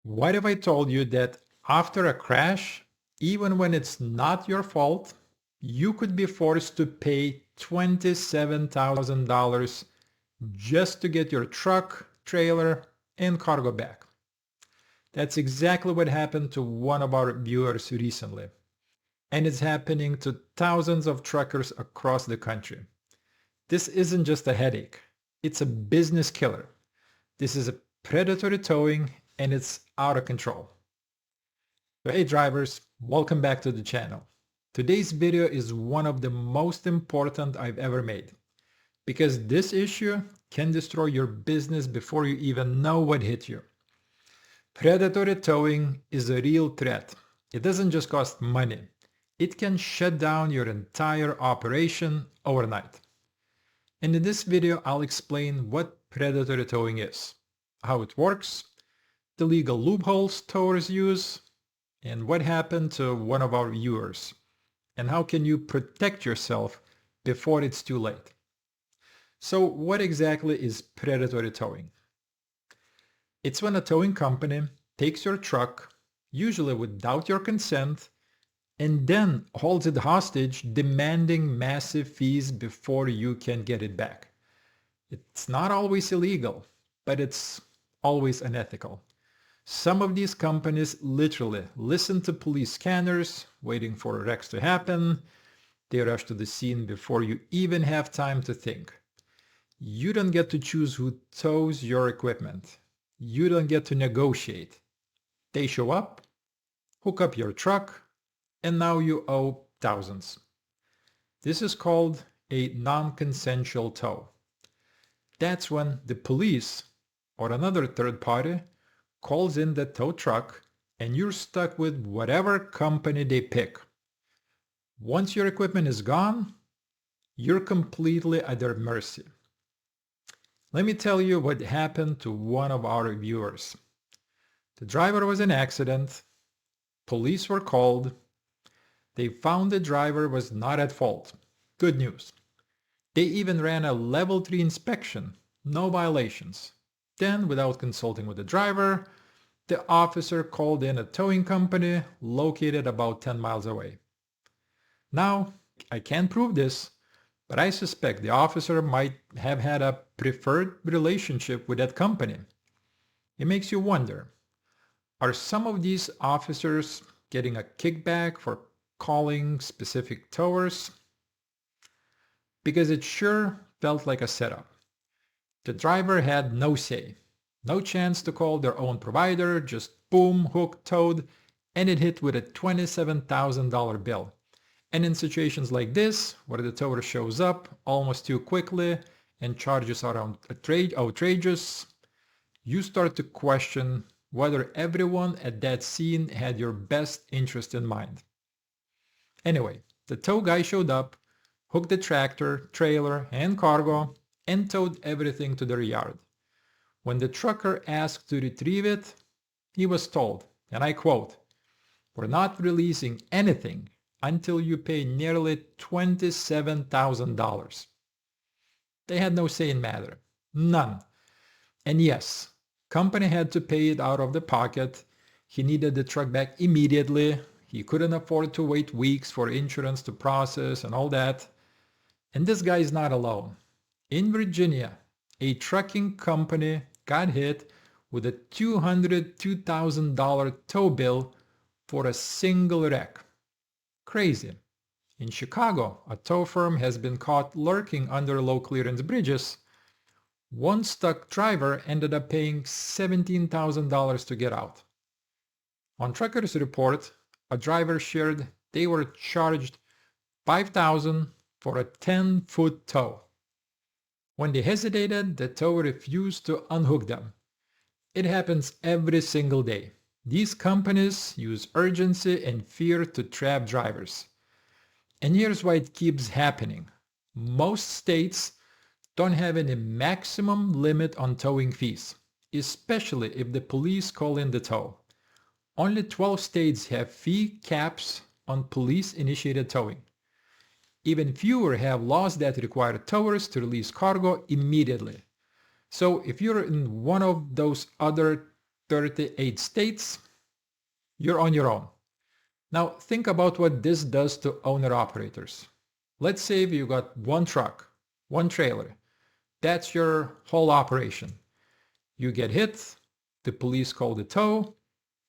What if I told you that after a crash, even when it's not your fault, you could be forced to pay $27,000 just to get your truck, trailer, and cargo back? That's exactly what happened to one of our viewers recently. And it's happening to thousands of truckers across the country. This isn't just a headache. It's a business killer. This is a predatory towing and it's out of control. So hey drivers, welcome back to the channel. Today's video is one of the most important I've ever made because this issue can destroy your business before you even know what hit you. Predatory towing is a real threat. It doesn't just cost money. It can shut down your entire operation overnight. And in this video, I'll explain what predatory towing is, how it works, the legal loopholes towers use, and what happened to one of our viewers, and how can you protect yourself before it's too late. So what exactly is predatory towing? It's when a towing company takes your truck, usually without your consent, and then holds it hostage, demanding massive fees before you can get it back. It's not always illegal, but it's always unethical. Some of these companies literally listen to police scanners, waiting for wrecks to happen. They rush to the scene before you even have time to think. You don't get to choose who tows your equipment. You don't get to negotiate. They show up, hook up your truck, and now you owe thousands. This is called a non-consensual tow. That's when the police or another third party calls in the tow truck and you're stuck with whatever company they pick. Once your equipment is gone, you're completely at their mercy. Let me tell you what happened to one of our viewers. The driver was in an accident. Police were called. They found the driver was not at fault. Good news. They even ran a level 3 inspection. No violations. Then, without consulting with the driver, the officer called in a towing company located about 10 miles away. Now, I can't prove this, but I suspect the officer might have had a preferred relationship with that company. It makes you wonder, are some of these officers getting a kickback for calling specific towers? Because it sure felt like a setup. The driver had no say, no chance to call their own provider, just boom, hook, towed, and it hit with a $27,000 bill. And in situations like this, where the tower shows up almost too quickly and charges are outrageous, you start to question whether everyone at that scene had your best interest in mind. Anyway, the tow guy showed up, hooked the tractor, trailer, and cargo, and towed everything to their yard. When the trucker asked to retrieve it, he was told, and I quote, "We're not releasing anything until you pay nearly $27,000. They had no say in matter. None. And yes, company had to pay it out of the pocket. He needed the truck back immediately. He couldn't afford to wait weeks for insurance to process and all that. And this guy is not alone. In Virginia, a trucking company got hit with a $202,000 tow bill for a single wreck. Crazy. In Chicago, a tow firm has been caught lurking under low clearance bridges. One stuck driver ended up paying $17,000 to get out. On Truckers Report, a driver shared they were charged $5,000 for a 10-foot tow. When they hesitated, the tow refused to unhook them. It happens every single day. These companies use urgency and fear to trap drivers. And here's why it keeps happening. Most states don't have any maximum limit on towing fees, especially if the police call in the tow. Only 12 states have fee caps on police-initiated towing. Even fewer have laws that require towers to release cargo immediately. So if you're in one of those other 38 states, you're on your own. Now think about what this does to owner-operators. Let's say you got one truck, one trailer. That's your whole operation. You get hit, the police call the tow,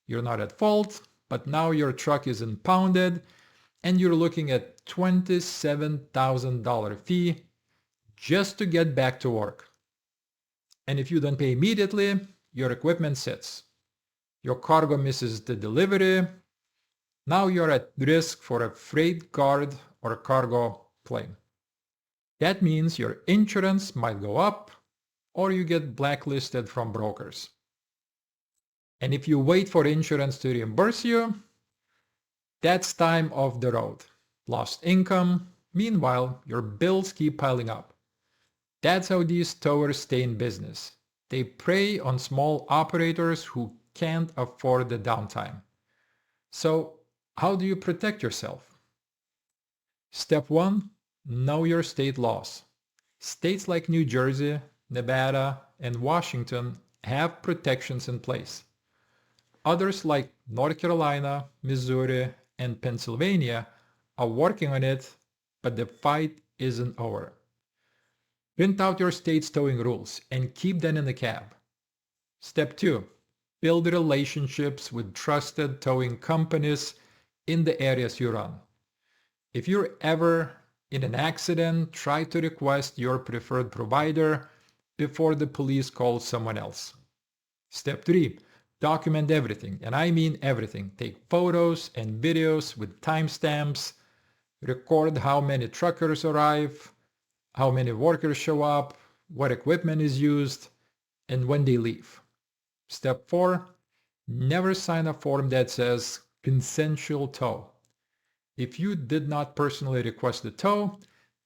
you're not at fault, but now your truck is impounded and you're looking at $27,000 fee just to get back to work. And if you don't pay immediately, your equipment sits. Your cargo misses the delivery. Now you're at risk for a freight guard or a cargo claim. That means your insurance might go up or you get blacklisted from brokers. And if you wait for insurance to reimburse you, that's time off the road. Lost income. Meanwhile, your bills keep piling up. That's how these towers stay in business. They prey on small operators who can't afford the downtime. So, how do you protect yourself? Step 1. Know your state laws. States like New Jersey, Nevada, and Washington have protections in place. Others like North Carolina, Missouri, and Pennsylvania are working on it, but the fight isn't over. Print out your state's towing rules and keep them in the cab. Step 2. Build relationships with trusted towing companies in the areas you run. If you're ever in an accident, try to request your preferred provider before the police call someone else. Step 3. Document everything, and I mean everything. Take photos and videos with timestamps. Record how many truckers arrive, how many workers show up, what equipment is used, and when they leave. Step 4. Never sign a form that says consensual tow. If you did not personally request the tow,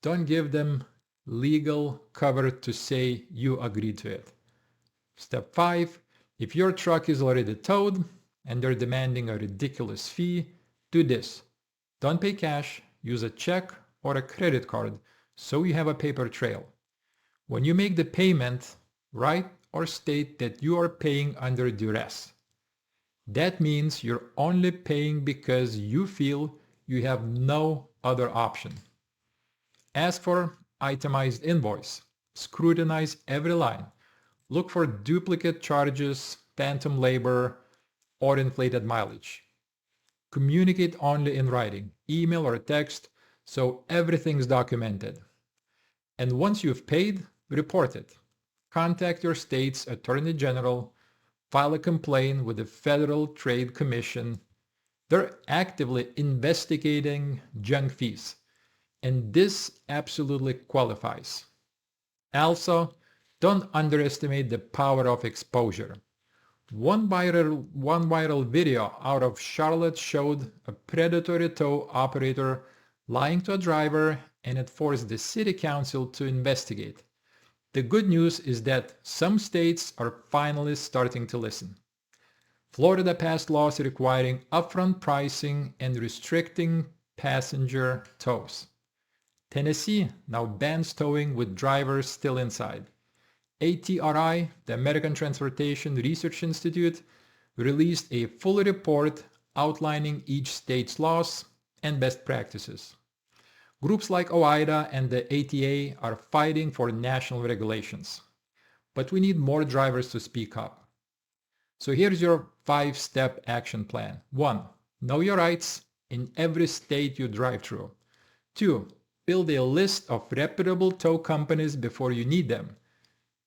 don't give them legal cover to say you agreed to it. Step 5. If your truck is already towed and they're demanding a ridiculous fee, do this. Don't pay cash, use a check or a credit card so you have a paper trail. When you make the payment, write or state that you are paying under duress. That means you're only paying because you feel you have no other option. Ask for itemized invoice. Scrutinize every line. Look for duplicate charges, phantom labor, or inflated mileage. Communicate only in writing, email or text, so everything's documented. And once you've paid, report it. Contact your state's attorney general, file a complaint with the Federal Trade Commission. They're actively investigating junk fees, and this absolutely qualifies. Also, don't underestimate the power of exposure. One viral video out of Charlotte showed a predatory tow operator lying to a driver, and it forced the city council to investigate. The good news is that some states are finally starting to listen. Florida passed laws requiring upfront pricing and restricting passenger tows. Tennessee now bans towing with drivers still inside. ATRI, the American Transportation Research Institute, released a full report outlining each state's laws and best practices. Groups like OIDA and the ATA are fighting for national regulations. But we need more drivers to speak up. So here's your 5-step action plan. 1. Know your rights in every state you drive through. 2. Build a list of reputable tow companies before you need them.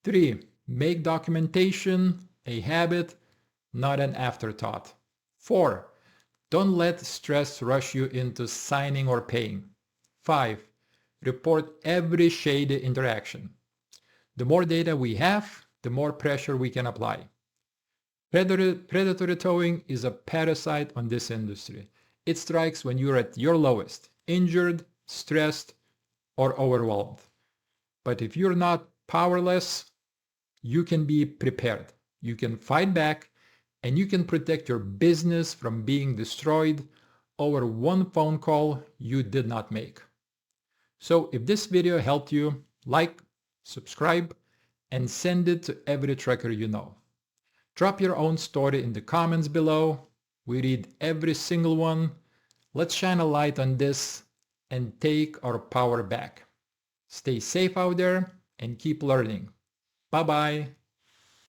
3. Make documentation a habit, not an afterthought. 4. Don't let stress rush you into signing or paying. 5. Report every shady interaction. The more data we have, the more pressure we can apply. Predatory towing is a parasite on this industry. It strikes when you're at your lowest, injured, stressed, or overwhelmed. But if you're not powerless, you can be prepared. You can fight back, and you can protect your business from being destroyed over one phone call you did not make. So if this video helped you, like, subscribe, and send it to every trucker you know. Drop your own story in the comments below. We read every single one. Let's shine a light on this and take our power back. Stay safe out there and keep learning. Bye bye.